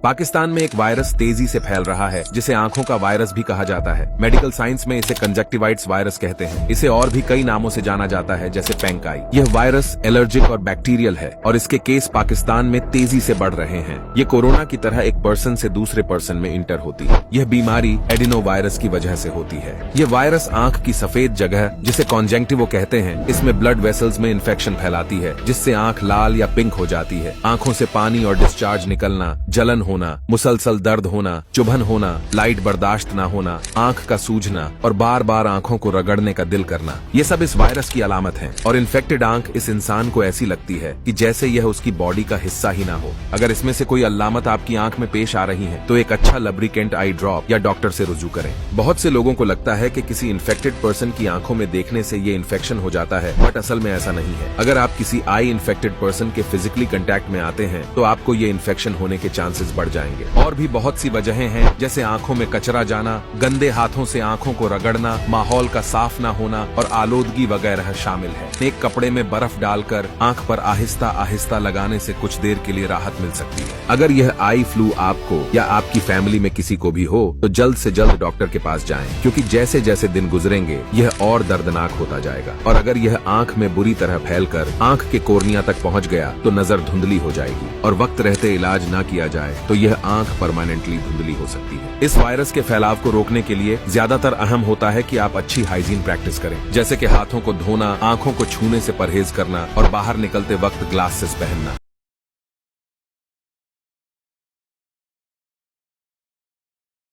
पाकिस्तान में एक वायरस तेजी से फैल रहा है जिसे आंखों का वायरस भी कहा जाता है। मेडिकल साइंस में इसे कंजक्टिवाइटिस वायरस कहते हैं। इसे और भी कई नामों से जाना जाता है जैसे पेंकाई। यह वायरस एलर्जिक और बैक्टीरियल है और इसके केस पाकिस्तान में तेजी से बढ़ रहे हैं। ये कोरोना की तरह एक पर्सन से दूसरे पर्सन में इंटर होती है। यह बीमारी एडिनो वायरस की वजह से होती है। ये वायरस आंख की सफेद जगह जिसे कॉन्जेक्टिवा कहते हैं, इसमें ब्लड वेसल्स में इन्फेक्शन फैलाती है जिससे आंख लाल या पिंक हो जाती है। आंखों से पानी और डिस्चार्ज निकलना, जलन होना, मुसलसल दर्द होना, चुभन होना, लाइट बर्दाश्त न होना, आंख का सूजना और बार बार आंखों को रगड़ने का दिल करना, ये सब इस वायरस की अलामत हैं। और इन्फेक्टेड आंख इस इंसान को ऐसी लगती है कि जैसे यह उसकी बॉडी का हिस्सा ही ना हो। अगर इसमें से कोई अलामत आपकी आंख में पेश आ रही है तो एक अच्छा लब्रिकेंट आई ड्रॉप या डॉक्टर से रुजू करें। बहुत से लोगों को लगता है कि किसी इन्फेक्टेड पर्सन की आंखों में देखने से ये इन्फेक्शन हो जाता है, बट असल में ऐसा नहीं है। अगर आप किसी आई इन्फेक्टेड पर्सन के फिजिकली कंटेक्ट में आते हैं तो आपको ये इन्फेक्शन होने के चांसेस बढ़ जाएंगे। और भी बहुत सी वजहें हैं जैसे आंखों में कचरा जाना, गंदे हाथों से आंखों को रगड़ना, माहौल का साफ ना होना और आलूदगी वगैरह शामिल है। एक कपड़े में बर्फ डालकर आंख पर आहिस्ता आहिस्ता लगाने से कुछ देर के लिए राहत मिल सकती है। अगर यह आई फ्लू आपको या आपकी फैमिली में किसी को भी हो तो जल्द से जल्द डॉक्टर के पास जाएं, क्योंकि जैसे जैसे दिन गुजरेंगे यह और दर्दनाक होता जाएगा। और अगर यह आंख में बुरी तरह फैलकर आंख के कोर्निया तक पहुंच गया तो नजर धुंधली हो जाएगी और वक्त रहते इलाज न किया जाए तो यह आंख परमानेंटली धुंधली हो सकती है। इस वायरस के फैलाव को रोकने के लिए ज्यादातर अहम होता है कि आप अच्छी हाइजीन प्रैक्टिस करें, जैसे कि हाथों को धोना, आंखों को छूने से परहेज करना और बाहर निकलते वक्त ग्लासेस पहनना।